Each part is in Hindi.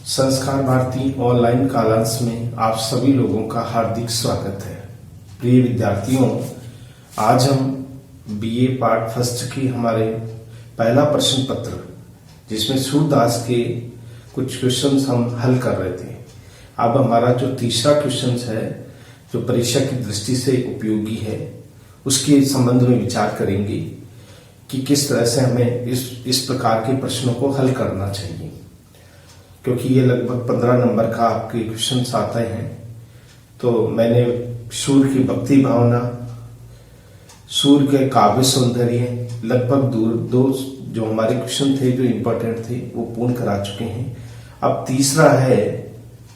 संस्कार भारती ऑनलाइन कालांश में आप सभी लोगों का हार्दिक स्वागत है। प्रिय विद्यार्थियों, आज हम बीए पार्ट फर्स्ट की हमारे पहला प्रश्न पत्र जिसमें सूरदास के कुछ क्वेश्चंस हम हल कर रहे थे। अब हमारा जो तीसरा क्वेश्चन है जो परीक्षा की दृष्टि से उपयोगी है, उसके संबंध में विचार करेंगे कि किस तरह से हमें इस प्रकार के प्रश्नों को हल करना चाहिए, क्योंकि ये लगभग 15 नंबर का आपके क्वेश्चन आते हैं। तो मैंने सूर्य की भक्ति भावना, सूर्य के काव्य सौंदर्य, लगभग दो जो हमारे क्वेश्चन थे जो इम्पोर्टेंट थे वो पूर्ण करा चुके हैं। अब तीसरा है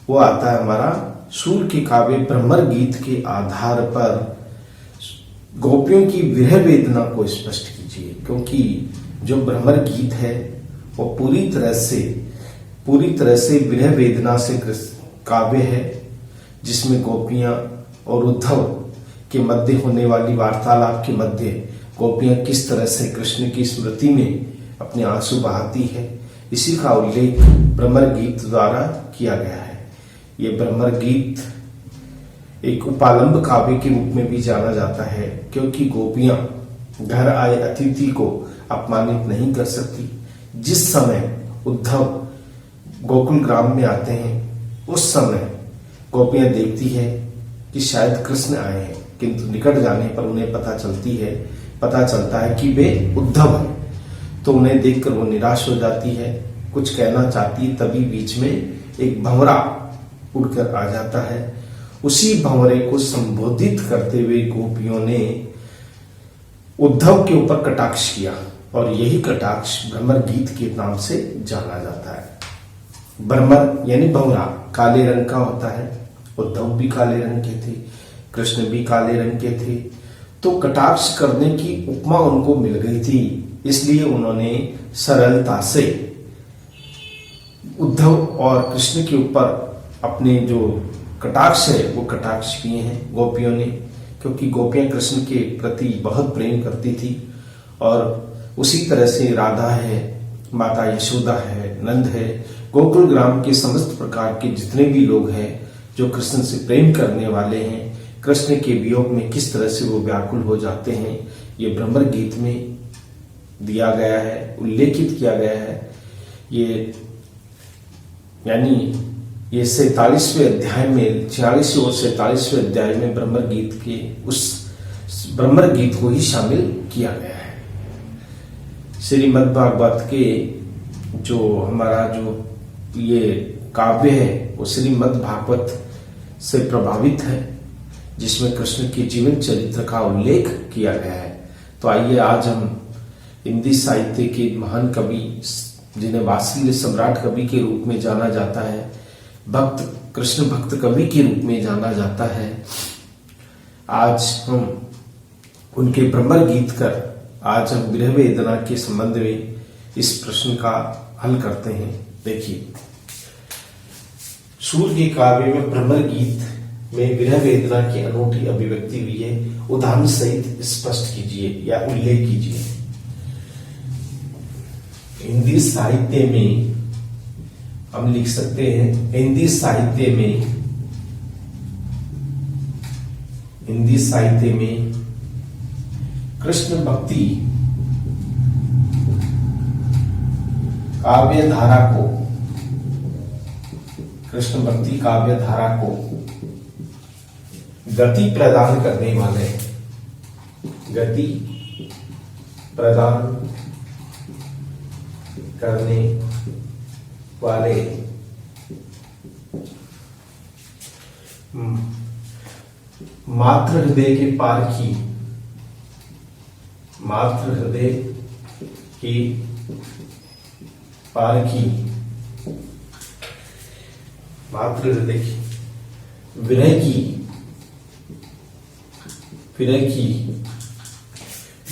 वो आता है हमारा सूर्य के काव्य भ्रमर गीत के आधार पर गोपियों की विरह वेदना को स्पष्ट कीजिए। क्योंकि जो भ्रमर गीत है वो पूरी तरह से विरह वेदना से काव्य है, जिसमें गोपियां और उद्धव के मध्य होने वाली वार्तालाप के मध्य गोपियां किस तरह से कृष्ण की स्मृति में अपने आंसू बहाती है, इसी का उल्लेख भ्रमर गीत द्वारा किया गया है। ये भ्रमर गीत एक उपालंब काव्य के रूप में भी जाना जाता है, क्योंकि गोपियां घर आए अतिथि को अपमानित नहीं कर सकती। जिस समय उद्धव गोकुल ग्राम में आते हैं उस समय गोपियां देखती है कि शायद कृष्ण आए हैं, किंतु निकट जाने पर उन्हें पता चलता है कि वे उद्धव हैं। तो उन्हें देखकर वो निराश हो जाती है, कुछ कहना चाहती है, तभी बीच में एक भंवरा उड़कर आ जाता है। उसी भंवरे को संबोधित करते हुए गोपियों ने उद्धव के ऊपर कटाक्ष किया, और यही कटाक्ष भ्रमर गीत के नाम से जाना जाता है। भ्रमर यानी भंवरा काले रंग का होता है, उद्धव भी काले रंग के थे, कृष्ण भी काले रंग के थे। तो कटाक्ष करने की उपमा उनको मिल गई थी, इसलिए उन्होंने सरलता से उद्धव और कृष्ण के ऊपर अपने जो कटाक्ष है वो कटाक्ष किए हैं गोपियों ने, क्योंकि गोपियां कृष्ण के प्रति बहुत प्रेम करती थी। और उसी तरह से राधा है, माता यशोदा है, नंद है, गोकुल ग्राम के समस्त प्रकार के जितने भी लोग हैं जो कृष्ण से प्रेम करने वाले हैं, कृष्ण के वियोग में किस तरह से वो व्याकुल हो जाते हैं, ये भ्रमर गीत में दिया गया है, उल्लेखित किया गया है। ये यानी ये 47वें अध्याय में 46वें और 47वें अध्याय में भ्रमर गीत के उस भ्रमर गीत को ही शामिल किया गया है। श्रीमद् भागवत के जो हमारा जो ये काव्य है वो श्रीमद् भागवत से प्रभावित है, जिसमें कृष्ण के जीवन चरित्र का उल्लेख किया गया है। तो आइए आज हम हिंदी साहित्य के महान कवि, जिन्हें वात्सल्य सम्राट कवि के रूप में जाना जाता है, कृष्ण भक्त कवि के रूप में जाना जाता है, आज हम उनके भ्रमर गीत कर आज हम विरह वेदना के संबंध में इस प्रश्न का हल करते हैं। देखिए, सूर्य के काव्य में भ्रमर गीत में विरह वेदना की अनूठी अभिव्यक्ति हुई है, उदाहरण सहित स्पष्ट कीजिए या उल्लेख कीजिए। हिंदी साहित्य में हम लिख सकते हैं, हिंदी साहित्य में कृष्ण भक्ति काव्य धारा को गति प्रदान करने वाले मातृ हृदय के पार की विरह की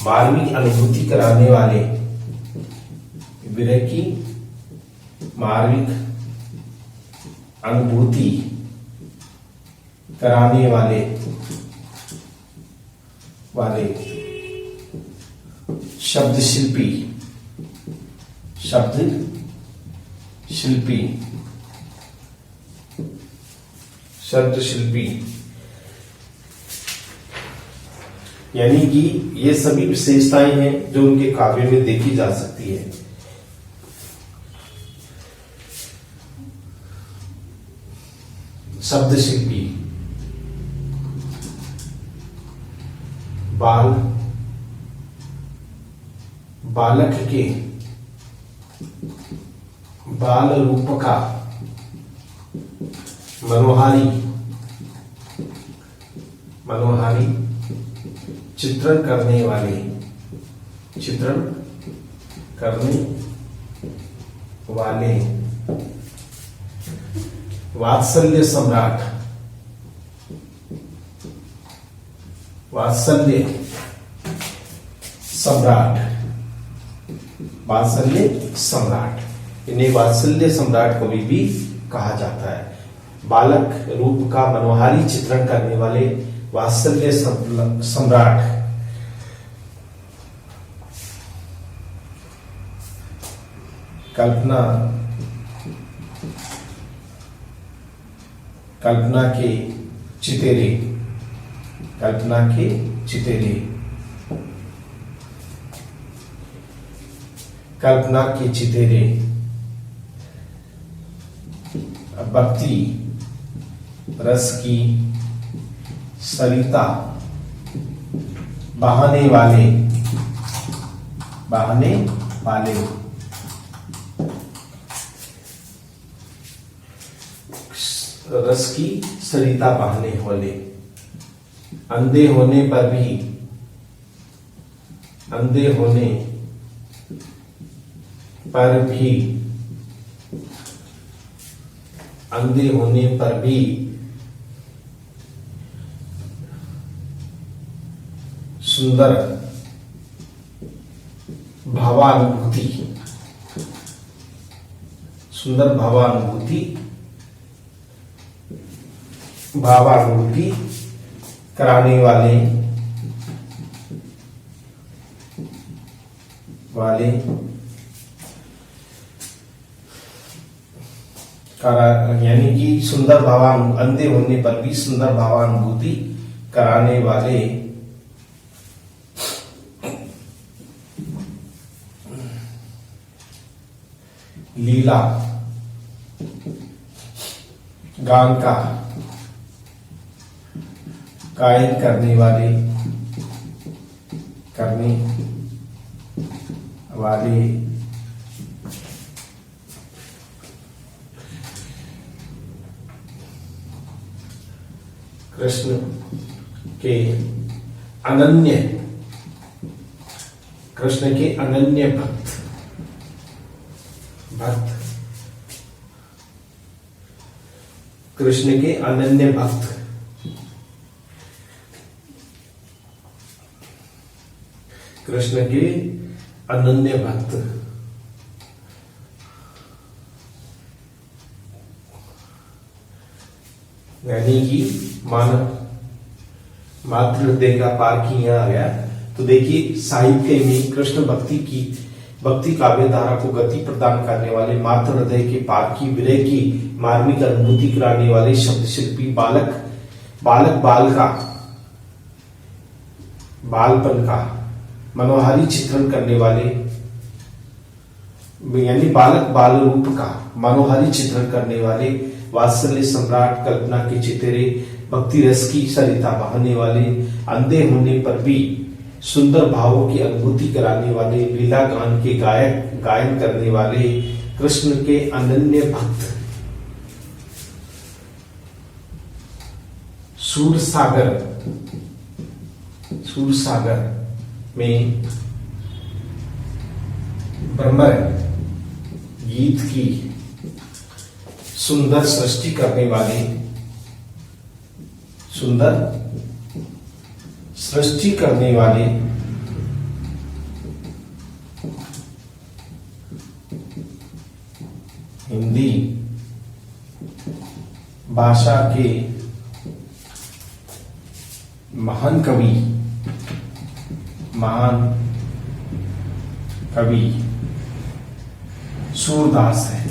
मार्मिक अनुभूति कराने वाले शब्द शिल्पी शब्द शिल्पी, यानी कि ये सभी विशेषताएं हैं जो उनके काव्य में देखी जा सकती है। शब्द शिल्पी, बालक के बाल रूप का मनोहारी चित्रण करने वाले वात्सल्य सम्राट, इन्हें वात्सल्य सम्राट को भी कहा जाता है। बालक रूप का मनोहारी चित्रण करने वाले वात्सल्य सम्राट। कल्पना के चितेरे, भक्ति रस की सरिता बहाने वाले रस की सरिता बहाने वाले, अंधे होने पर भी सुंदर भावानुभूति कराने वाले यानी कि अंधे होने पर भी सुंदर भावानुभूति कराने वाले लीला गान का गायन करने वाले कृष्ण के अनन्य भक्त कृष्ण के अनन्य भक्त, यानी कि मातृ हृदय का पारखी यहाँ आ गया। तो देखिए साहित्य में कृष्ण भक्ति काव्य धारा को गति प्रदान करने वाले, मातृ हृदय के पारखी विरह की मार्मिक अनुभूति कराने वाले शब्द शिल्पी, बालपन का मनोहारी चित्रण करने वाले, यानी बाल रूप का मनोहारी चित्रण करने वाले वात्सल्य सम्राट, कल्पना के चितेरे, भक्ति रस की सरिता बहाने वाले, अंधे होने पर भी सुंदर भावों की अनुभूति कराने वाले, लीला गान के गायन करने वाले, कृष्ण के अनन्य भक्त, सूर सागर में भ्रमर गीत की सुंदर सृष्टि करने वाले हिंदी भाषा के महान कवि सूरदास है।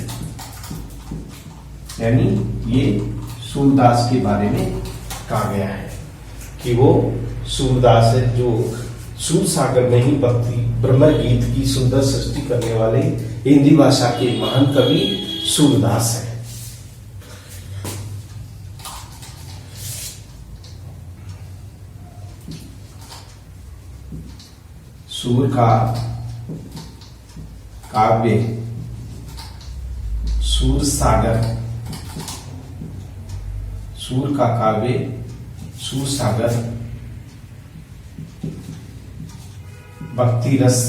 यानी ये सूरदास के बारे में कहा गया है कि वो सूरदास है जो सूर सागर में ही भक्ति ब्रह्म गीत की सुंदर सृष्टि करने वाले हिंदी भाषा के महान कवि सूरदास है। सूर का काव्य सूर सागर, सूर का काव्य सूर सागर भक्ति रस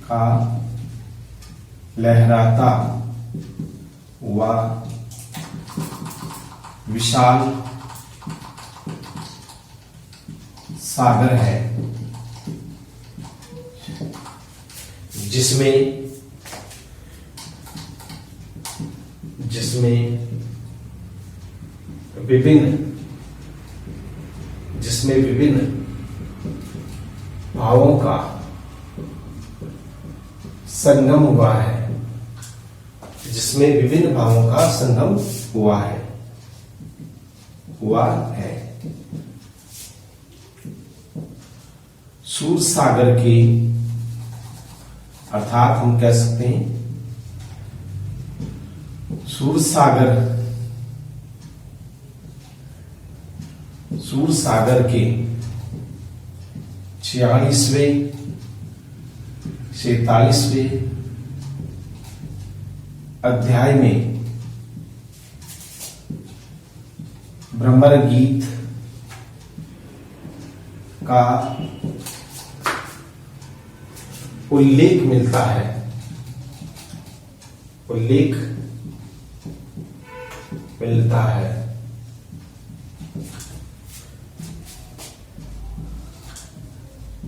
का लहराता हुआ विशाल सागर है, जिसमें विभिन्न भावों का संगम हुआ है, जिसमें विभिन्न भावों का संगम हुआ है। सूर सागर की अर्थात हम कह सकते हैं सूर सागर के 46वें 47वें अध्याय में ब्रह्म गीत का उल्लेख मिलता है।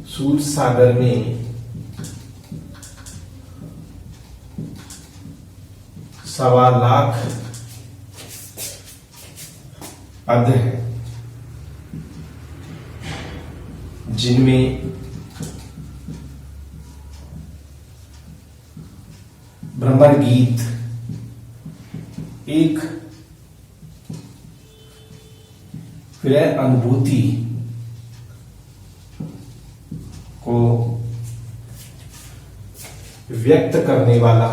सूर सागर में 1.25 लाख पद है, जिनमें ब्रह्म गीत एक विरह अनुभूति को व्यक्त करने वाला,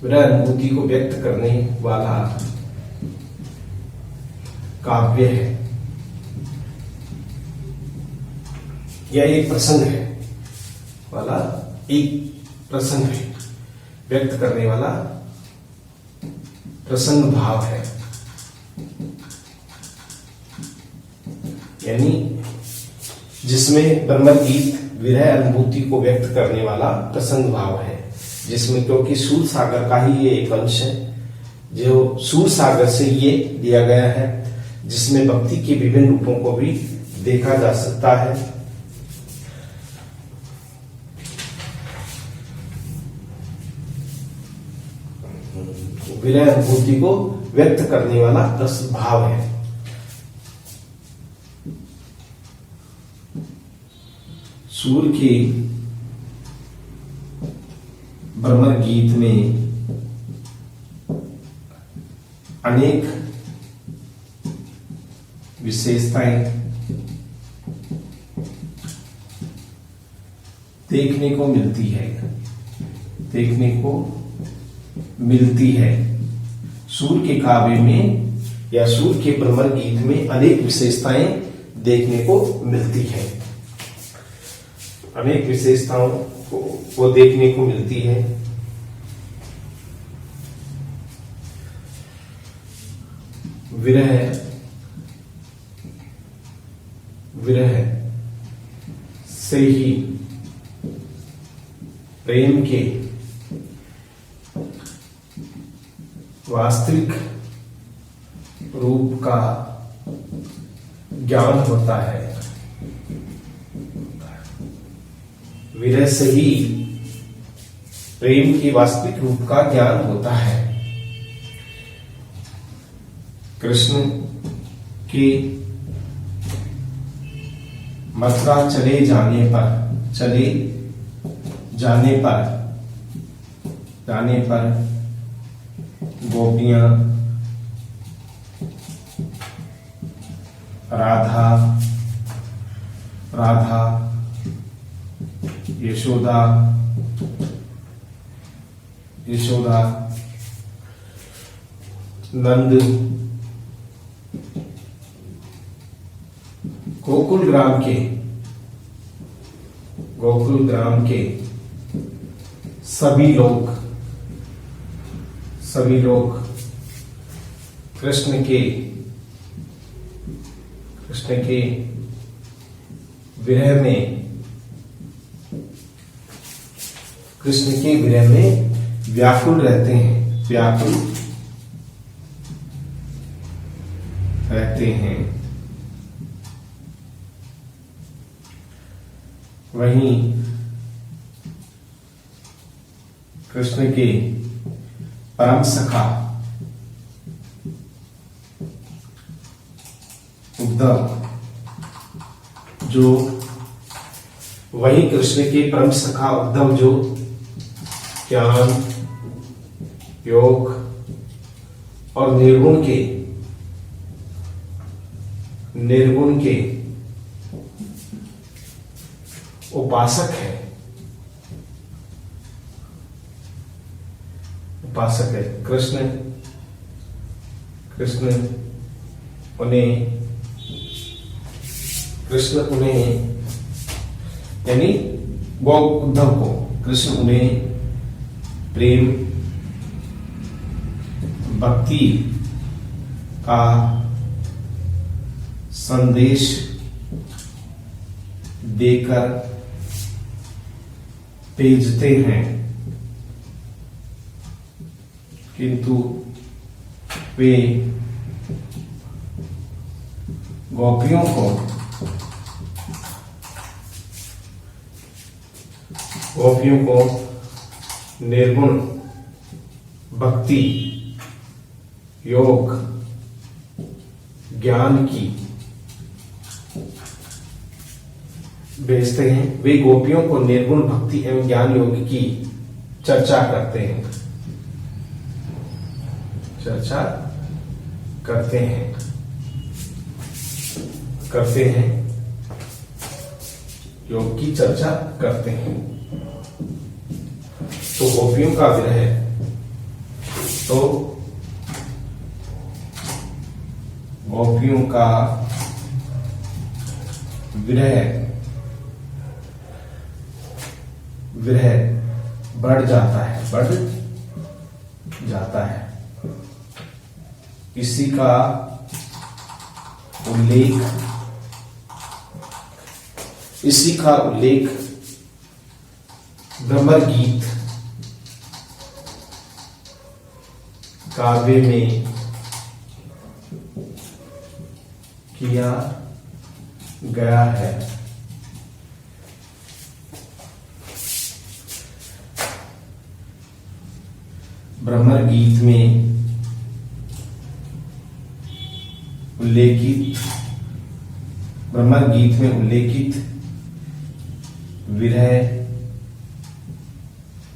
विरह अनुभूति को व्यक्त करने वाला काव्य है। यह एक प्रसंग है व्यक्त करने वाला प्रसंग भाव है, यानी जिसमें ब्रह्म गीत विरह अनुभूति को व्यक्त करने वाला प्रसंग भाव है, जिसमें क्योंकि सूर सागर का ही ये एक अंश है जो सूर सागर से ये दिया गया है, जिसमें भक्ति के विभिन्न रूपों को भी देखा जा सकता है। विरह अनुभूति को व्यक्त करने वाला प्रसंग भाव है। सूर के ब्रह्म गीत में अनेक विशेषताएं देखने को मिलती है। सूर के काव्य में या सूर के ब्रह्म गीत में अनेक विशेषताएं देखने को मिलती है, अनेक विशेषताओं को देखने को मिलती है। विरह से ही प्रेम के वास्तविक रूप का ज्ञान होता है। विरह से ही प्रेम के वास्तविक रूप का ज्ञान होता है। कृष्ण के मथुरा चले जाने पर गोपियां, राधा, राधा, यशोदा, यशोदा, नंद, गोकुल ग्राम के सभी लोग कृष्ण के विरह में व्याकुल रहते हैं। वहीं कृष्ण के परम सखा उद्धव जो ज्ञान, योग और निर्गुण के उपासक है। कृष्ण उन्हें यानी उद्धव को कृष्ण उन्हें प्रेम भक्ति का संदेश देकर भेजते हैं, किंतु वे गोपियों को निर्गुण भक्ति, योग, ज्ञान की भेजते हैं। वे गोपियों को निर्गुण भक्ति एवं ज्ञान योग की चर्चा करते हैं, योग की चर्चा करते हैं। तो गोपियों का विरह बढ़ जाता है। इसी का उल्लेख भ्रमर गीत काव्य में किया गया है। भ्रमर गीत में उल्लेखित विरह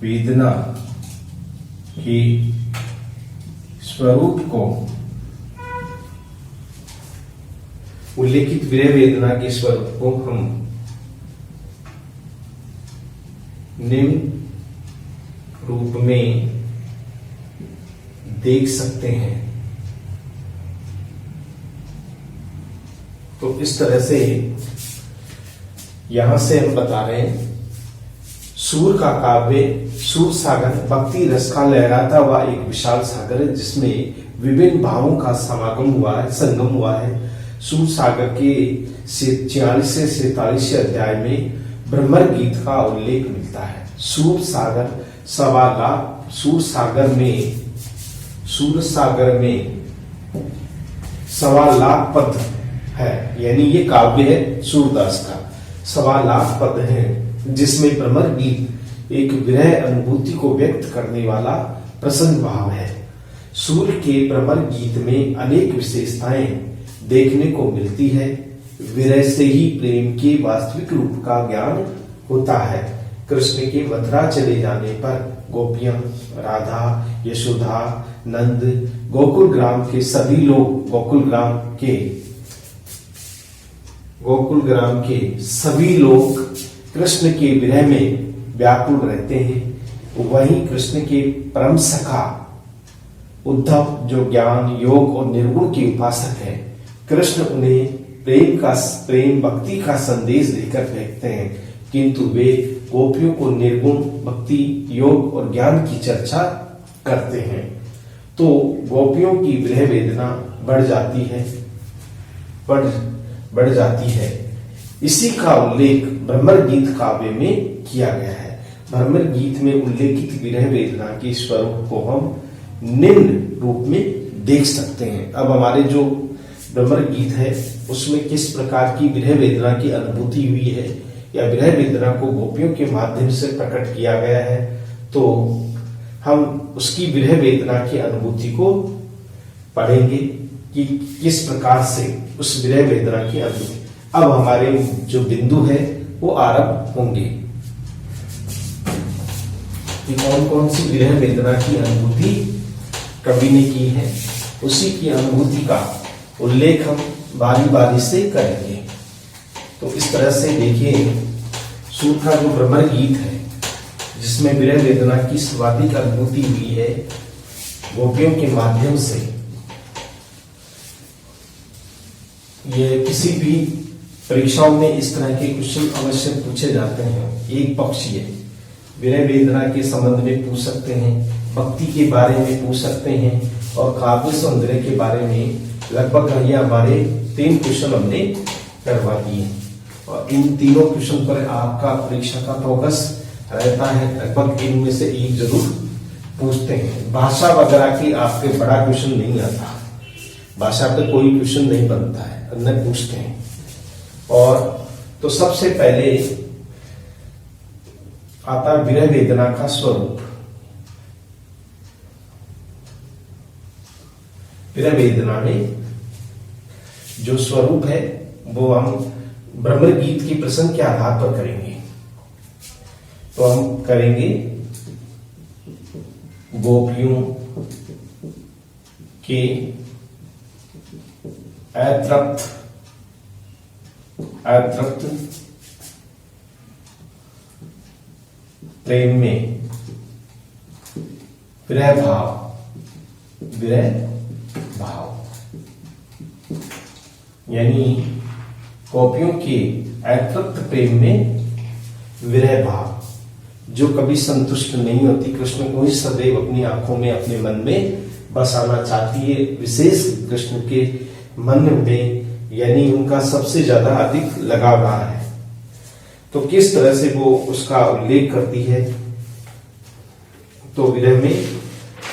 वेदना के स्वरूप को हम निम्न रूप में देख सकते हैं। तो इस तरह से यहां से हम बता रहे हैं, सूर का काव्य सूर सागर भक्ति रस का लहराता हुआ एक विशाल सागर है, जिसमें विभिन्न भावों का संगम हुआ है। सूर सागर के 46 से 47 अध्याय में भ्रमर गीत का उल्लेख मिलता है। सूर सागर में 1.25 लाख पद है, यानी ये काव्य है सूरदास का। 1.25 लाख पद है, जिसमें भ्रमर गीत एक विरह अनुभूति को व्यक्त करने वाला प्रसंग भाव है। सूर के भ्रमर गीत में अनेक विशेषताएं देखने को मिलती है। विरह से ही प्रेम के वास्तविक रूप का ज्ञान होता है। कृष्ण के मथुरा चले जाने पर गोपियां, राधा, यशोदा, नंद, गोकुल ग्राम के सभी लोग, गोकुल ग्राम के सभी लोग कृष्ण के विरह में व्याकुल रहते हैं। वहीं कृष्ण के परम सखा उद्धव, जो ज्ञान, योग और निर्गुण के उपासक है, कृष्ण उन्हें प्रेम भक्ति का संदेश देकर फेंकते हैं, किंतु वे गोपियों को निर्गुण भक्ति, योग और ज्ञान की चर्चा करते हैं। तो गोपियों की विरह वेदना बढ़ जाती है। इसी का उल्लेख भ्रमर गीत काव्य में किया गया है। भ्रमर गीत में उल्लेखित विरह वेदना के स्वरूप को हम निम्न रूप में देख सकते हैं। अब हमारे जो भ्रमर गीत है उसमें किस प्रकार की विरह वेदना की अनुभूति हुई है या विरह वेदना को गोपियों के माध्यम से प्रकट किया गया है, तो हम उसकी विरह वेदना की अनुभूति को पढ़ेंगे कि किस प्रकार से उस विरह वेदना की अनुभूति। अब हमारे जो बिंदु है वो आरंभ होंगे कि कौन कौन सी विरह वेदना की अनुभूति कवि ने की है, उसी की अनुभूति का उल्लेख हम बारी बारी से करेंगे। तो इस तरह से देखिए, सूर का जो भ्रमर गीत है जिसमें विरह वेदना की स्वादिक अनुभूति हुई है गोपियों के माध्यम से, ये किसी भी परीक्षाओं में इस तरह के क्वेश्चन अवश्य पूछे जाते हैं। एक पक्ष ये विरह वेदना के संबंध में पूछ सकते हैं, भक्ति के बारे में पूछ सकते हैं और काव्य सौंदर्य के बारे में लगभग ये हमारे 3 क्वेश्चन हमने करवा दिए। और इन तीनों क्वेश्चन पर आपका परीक्षा का फोकस रहता है, लगभग इनमें से एक जरूर पूछते हैं। भाषा वगैरह की आपके बड़ा क्वेश्चन नहीं आता, भाषा पे कोई क्वेश्चन नहीं बनता है, अन्य पूछते हैं। और तो सबसे पहले आता विरह वेदना का स्वरूप। विरह वेदना में जो स्वरूप है वो हम भ्रमर गीत के प्रसंग के आधार पर करेंगे। तो हम करेंगे गोपियों के अतृप्त प्रेम में विरह भाव, यानी गोपियों के अतृप्त प्रेम में विरह भाव, जो कभी संतुष्ट नहीं होती, कृष्ण को ही सदैव अपनी आंखों में, अपने मन में बसाना चाहती है। विशेष कृष्ण के मन में, यानी उनका सबसे ज्यादा अधिक लगाव रहा है। तो किस तरह से वो उसका उल्लेख करती है, तो विरह में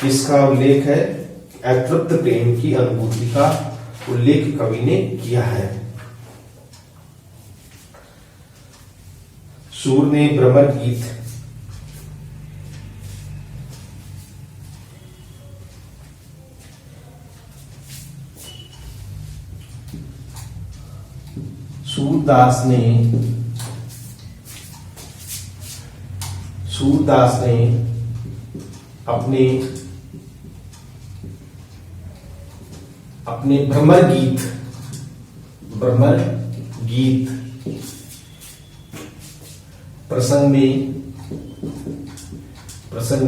इसका उल्लेख है, अतृप्त प्रेम की अनुभूति का उल्लेख कवि ने किया है। सूर ने भ्रमर गीत सूरदास ने अपने भ्रमर गीत प्रसंग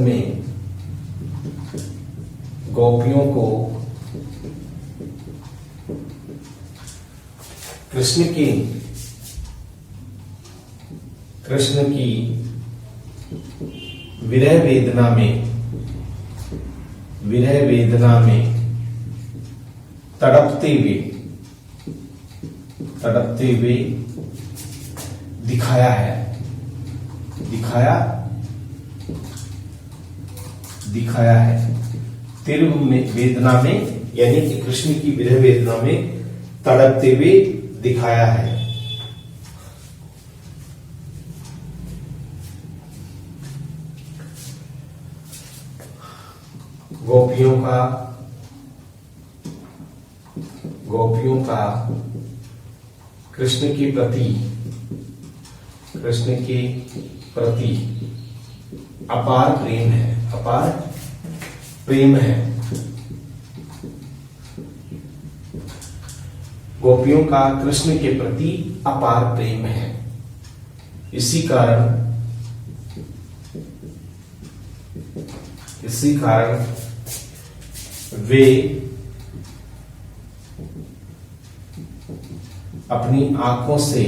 में गोपियों को कृष्ण की विरह वेदना में तड़पते हुए दिखाया है। तिरु में वेदना में, यानी कि कृष्ण की विरह वेदना में तड़पते हुए दिखाया है। गोपियों का कृष्ण के प्रति अपार प्रेम है, अपार प्रेम है। गोपियों का कृष्ण के प्रति अपार प्रेम है। इसी कारण वे अपनी आंखों से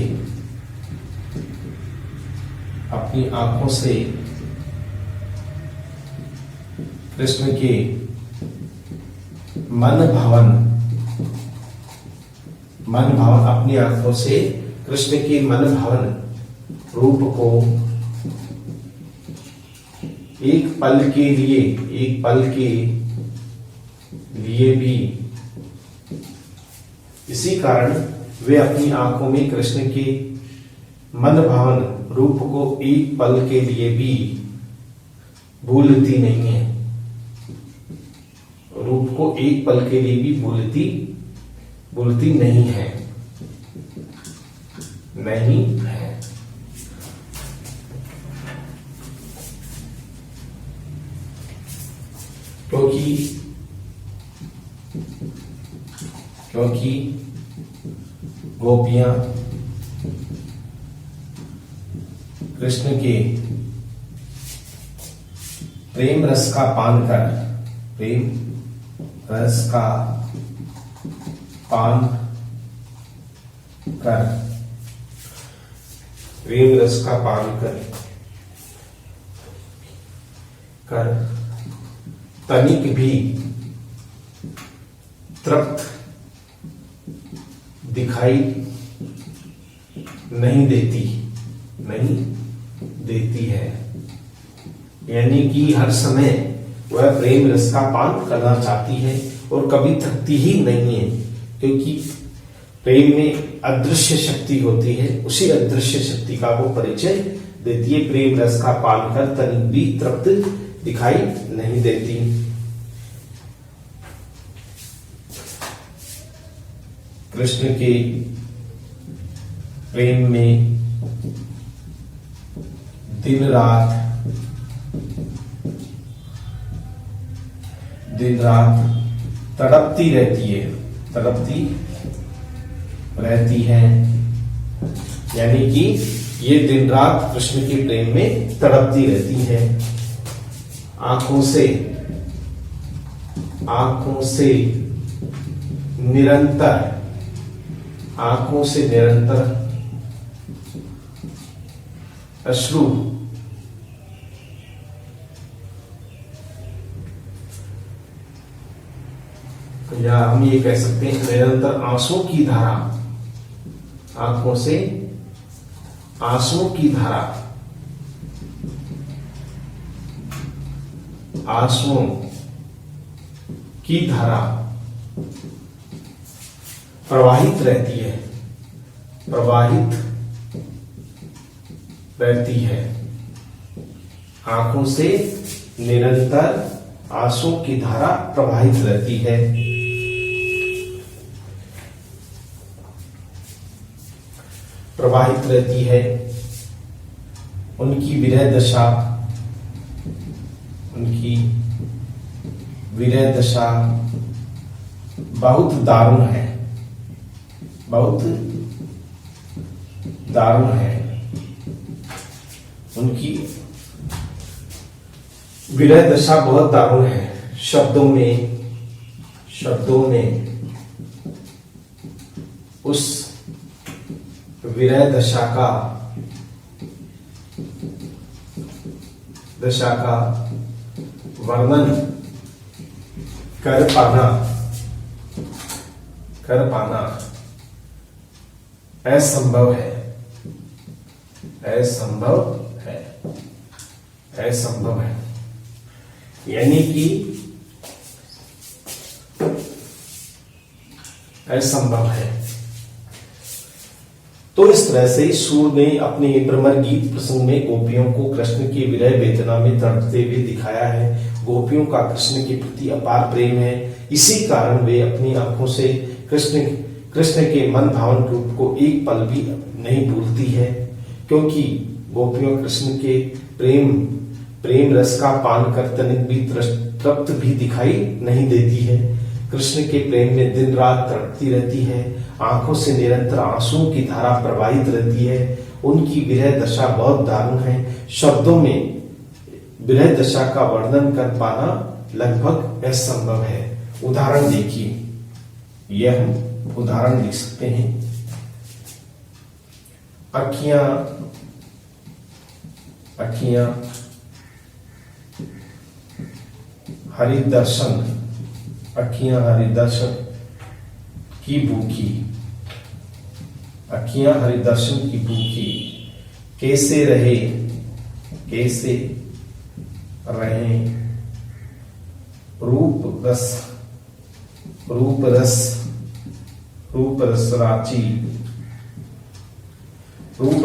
कृष्ण के मन भावन अपनी आंखों से कृष्ण के मन भावन रूप को एक पल के लिए भी, इसी कारण वे अपनी आंखों में कृष्ण के मन भावन रूप को एक पल के लिए भी भूलती नहीं है। रूप को एक पल के लिए भी भूलती नहीं है। क्योंकि गोपियां कृष्ण के प्रेम रस का पान कर तनिक भी तृप्त दिखाई नहीं देती है। यानी कि हर समय वह प्रेम रस का पान करना चाहती है और कभी थकती ही नहीं है, क्योंकि प्रेम में अदृश्य शक्ति होती है। उसी अदृश्य शक्ति का वो परिचय देती है। प्रेम रस का पान कर तनिक भी तृप्त दिखाई नहीं देती। कृष्ण के प्रेम में दिन रात तड़पती रहती है। यानी कि ये दिन रात कृष्ण के प्रेम में तड़पती रहती है। आंखों से निरंतर अश्रु या हम ये कह सकते हैं निरंतर आंसुओं की धारा, आंखों से आंसुओं की धारा, आंसुओं की धारा प्रवाहित रहती है। आंखों से निरंतर आंसुओं की धारा प्रवाहित रहती है। उनकी विरह दशा बहुत दारुण है। उनकी विरह दशा बहुत दारुण है। शब्दों में उस विरह दशा का वर्णन कर पाना असंभव है। यानी कि असंभव है। तो इस तरह से सूर ने अपने भ्रमर गीत प्रसंग में गोपियों को कृष्ण की विरह वेदना में तड़पते हुए दिखाया है। गोपियों का कृष्ण के प्रति अपार प्रेम है। इसी कारण वे अपनी आंखों से कृष्ण के मन भावन रूप को एक पल भी नहीं भूलती है, क्योंकि गोपियों कृष्ण के प्रेम रस का पान कर तनिक भी तृप्त भी दिखाई नहीं देती है। कृष्ण के प्रेम में दिन रात तड़पती रहती है, आंखों से निरंतर आंसुओं की धारा प्रवाहित रहती है। उनकी विरह दशा बहुत दारुण है। शब्दों में विरह दशा का वर्णन कर पाना लगभग असंभव है। उदाहरण देखिए, यह हम उदाहरण लिख सकते हैं। अखियां हरिदर्शन, अखियां हरिदर्शन की भूखी, अखियां हरिदर्शन की भूखी, कैसे रहे रूप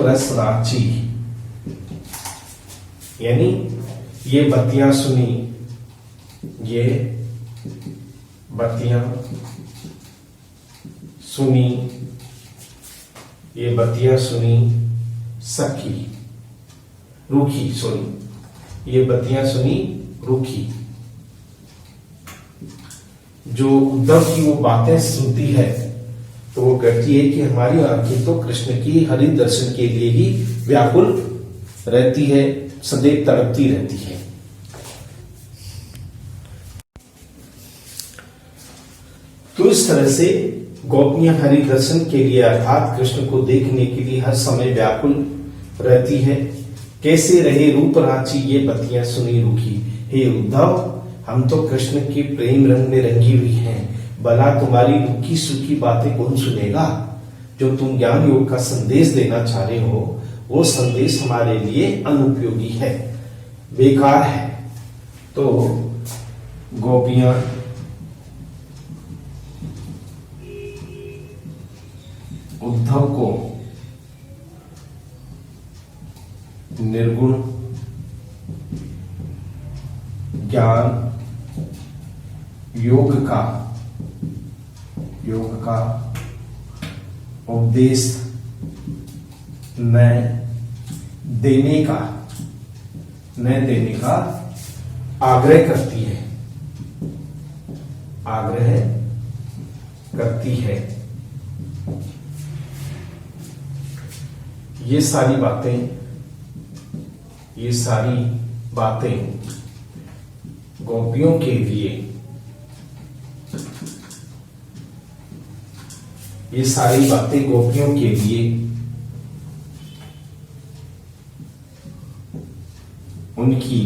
रस राची, यानी ये बत्तियां सुनी, ये बत्तियां सुनी सखी रूखी, ये बत्तियां सुनी रूखी। जो उद्धव की वो बातें सुनती है तो वो कहती है कि हमारी आंखें तो कृष्ण की हरि दर्शन के लिए ही व्याकुल रहती है, सदैव तड़पती रहती है। तो इस तरह से गोपियां हरि दर्शन के लिए अर्थात कृष्ण को देखने के लिए हर समय व्याकुल रहती है। कैसे रहे रूप रांची, ये बत्तियां सुनी रूखी। हे उद्धव, हम तो कृष्ण के प्रेम रंग में रंगी हुई हैं, भला तुम्हारी रूखी सूखी बातें कौन सुनेगा? जो तुम ज्ञान योग का संदेश देना चाह रहे हो वो संदेश हमारे लिए अनुपयोगी है, बेकार है। तो गोपियां उद्धव को निर्गुण ज्ञान योग का उपदेश न देने का आग्रह करती है। ये सारी बातें गोपियों के लिए, ये सारी बातें गोपियों के लिए उनकी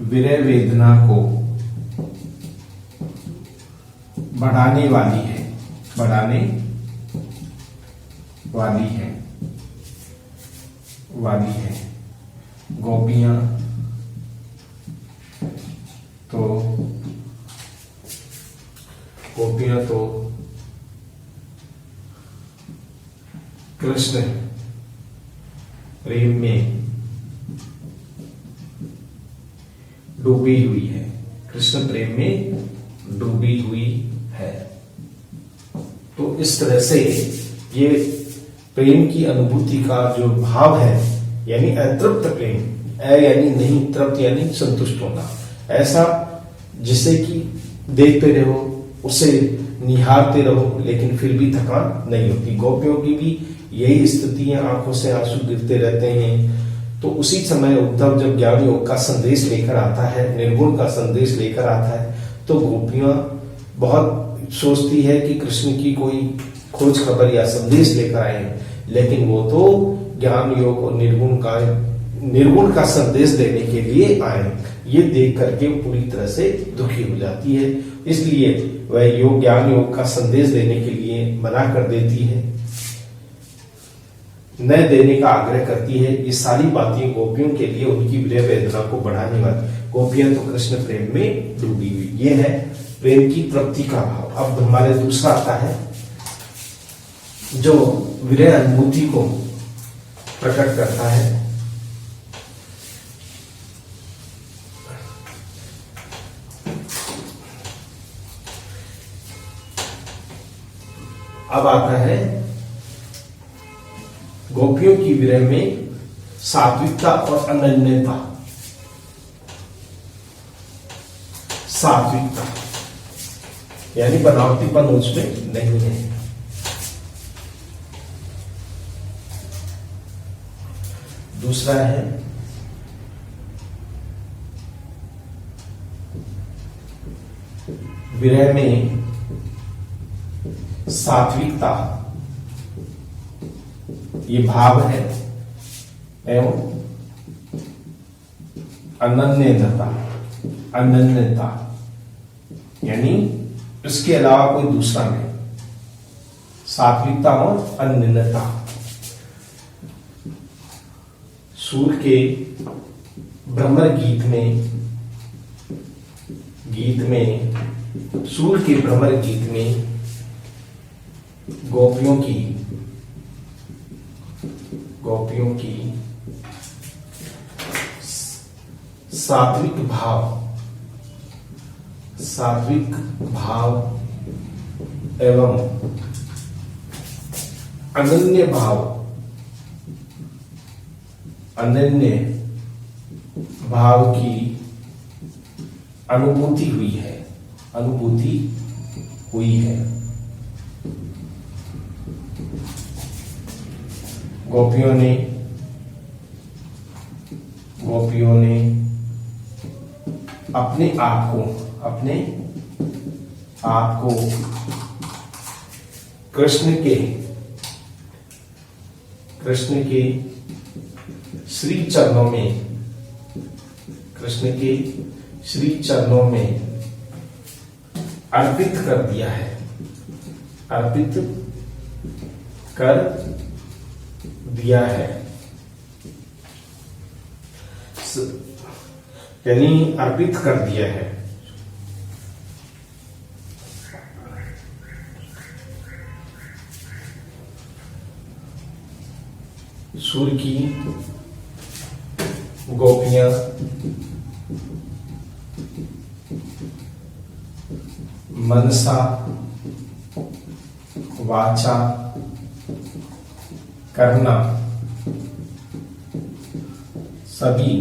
विरह वेदना को बढ़ाने वाली है। गोपियां तो कृष्ण प्रेम में डूबी हुई है, तो इस तरह से ये प्रेम की अनुभूति का जो भाव है, यानी अतृप्त प्रेम, यानी नहीं, तृप्त यानी संतुष्ट होना, ऐसा जिसे कि देखते रहो, उसे निहारते रहो, लेकिन फिर भी थकान नहीं होती। गोपियों की भी यही स्थिति है, आंखों से आंसू गिरते रहते हैं। तो उसी समय उद्धव जब ज्ञान योग का संदेश लेकर आता है, निर्गुण का संदेश लेकर आता है, तो गोपियां बहुत सोचती है कि कृष्ण की कोई खोज खबर या संदेश लेकर आए, लेकिन वो तो ज्ञान योग और निर्गुण का संदेश देने के लिए आए। ये देख करके पूरी तरह से दुखी हो जाती है, इसलिए वह ज्ञान योग का संदेश देने के लिए मना कर देती है, न देने का आग्रह करती है। ये सारी बातें गोपियों के लिए उनकी विरह वेदना को बढ़ाने वाली। गोपियां तो कृष्ण प्रेम में डूबी हुई, ये है प्रेम की तृप्ति का भाव। अब हमारे दूसरा आता है जो विरह अनुभूति को प्रकट करता है। अब आता है की विरह में सात्विकता और अनन्यता। सात्विकता यानी बनावटीपन उसमें नहीं है। दूसरा है विरह में सात्विकता, ये भाव है, एवं अनन्यता, अनन्यता यानी इसके अलावा कोई दूसरा नहीं। सात्विकता और अनन्यता। सूर के भ्रमर सूर के भ्रमर गीत में गोपियों की सात्विक भाव एवं अनन्य भाव की अनुभूति हुई है। गोपियों ने अपने आप को कृष्ण के श्री चरणों में अर्पित कर दिया है। यानी अर्पित कर दिया है। सूर की गोपियां मनसा वाचा करना सभी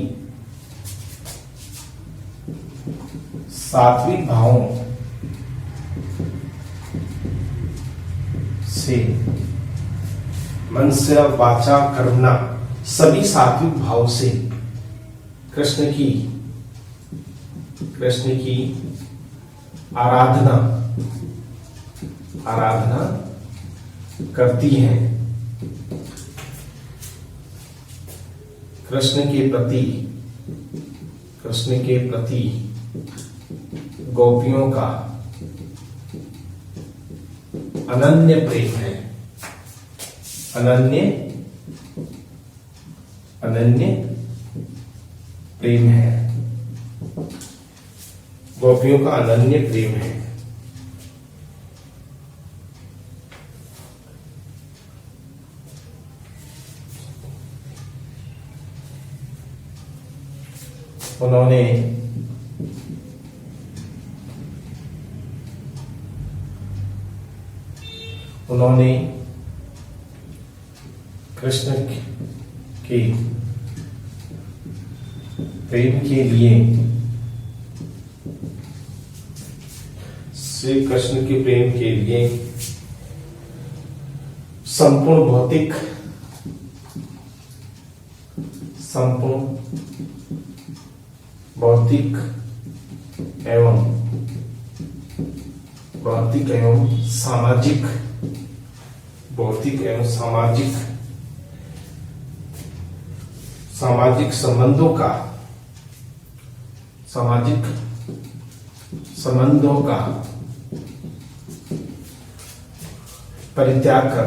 सात्विक भावों से, मन से वाचा करना सभी सात्विक भाव से कृष्ण की आराधना करती हैं। कृष्ण के प्रति गोपियों का अनन्य प्रेम है। अनन्य प्रेम है। गोपियों का अनन्य प्रेम है। उन्होंने कृष्ण के प्रेम के लिए, श्री कृष्ण के प्रेम के लिए संपूर्ण भौतिक एवं सामाजिक संबंधों का परित्याग कर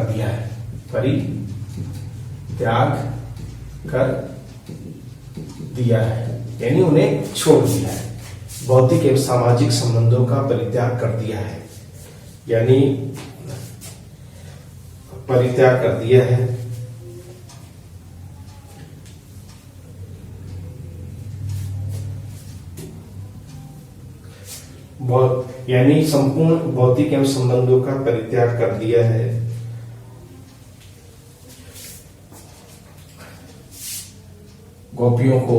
दिया है। यानी उन्हें छोड़ दिया है। भौतिक एवं सामाजिक संबंधों का परित्याग कर दिया है, यानी परित्याग कर दिया है। यानी संपूर्ण भौतिक एवं संबंधों का परित्याग कर दिया है। गोपियों को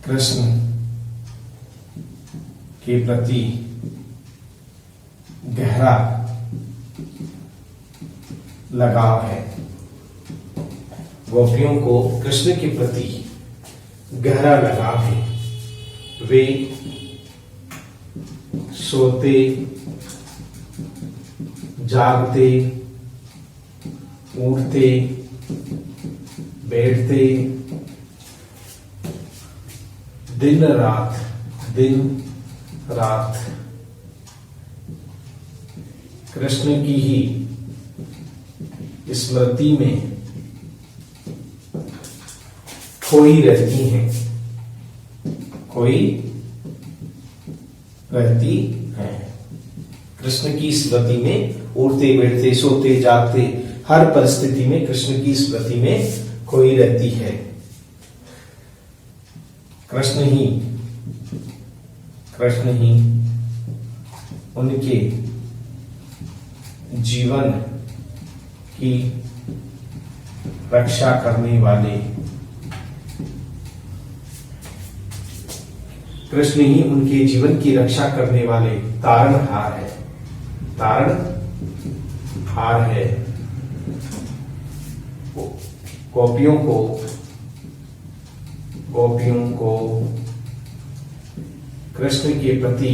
कृष्ण के प्रति गहरा लगाव है। गोपियों को कृष्ण के प्रति गहरा लगाव है। वे सोते, जागते, उठते, बैठते, दिन रात कृष्ण की ही स्मृति में खोई रहती हैं, कृष्ण की स्मृति में उठते बैठते सोते जागते हर परिस्थिति में कृष्ण की स्मृति में खोई रहती है। कृष्ण ही उनके जीवन की रक्षा करने वाले, कृष्ण ही उनके जीवन की रक्षा करने वाले तारणहार है। गोपियों को कृष्ण के प्रति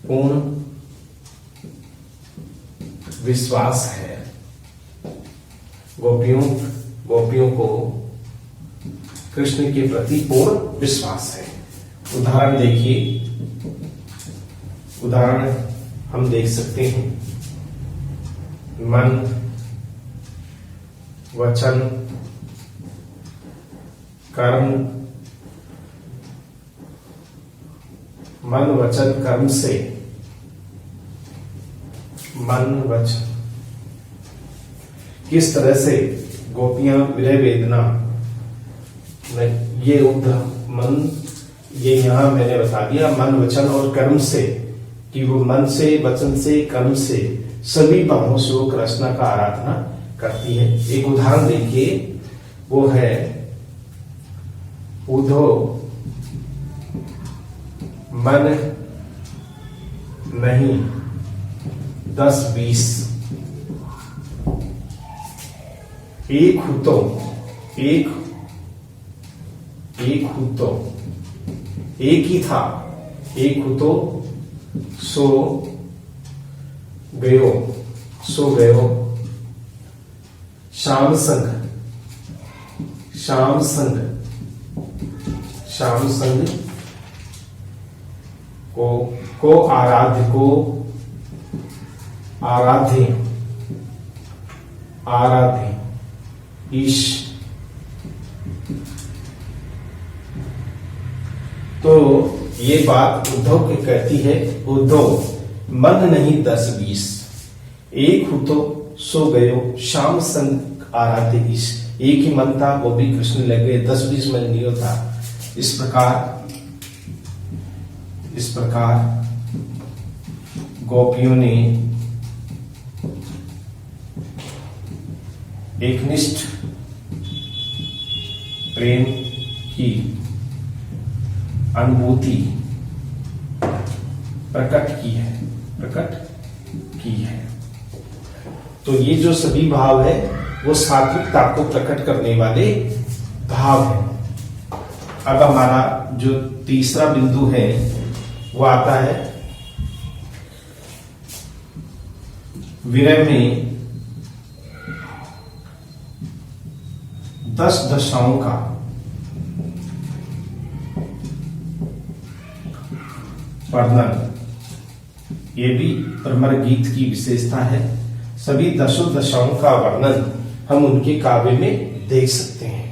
पूर्ण विश्वास है। गोपियों को कृष्ण के प्रति पूर्ण विश्वास है। उदाहरण हम देख सकते हैं। मन, वचन, कर्म से किस तरह से गोपियां विरह वेदना में ये यहां मैंने बता दिया, मन, वचन और कर्म से, कि वो मन से, वचन से, कर्म से सभी भावों से वो कृष्ण का आराधना करती है। एक उदाहरण देखिए, वो है उद्धव मन नहीं 10-20 एक हूं तो एक ही था, एक हूं तो सो गयो श्याम संग को आराध्य ईश। तो ये बात उद्धव के कहती है, उद्धव मन नहीं 10-20 एक हूं तो सो गयो श्याम संग आराध्य ईश। एक ही मन था, वो भी कृष्ण लग गए, 10-20 मन नहीं होता। इस प्रकार गोपियों ने एकनिष्ठ प्रेम की अनुभूति प्रकट की है। तो ये जो सभी भाव है वो सात्विकता को प्रकट करने वाले भाव है। अब हमारा जो तीसरा बिंदु है वो आता है विरह में 10 दशाओं का वर्णन। ये भी भ्रमर गीत की विशेषता है। सभी 10 दशाओं का वर्णन हम उनके काव्य में देख सकते हैं।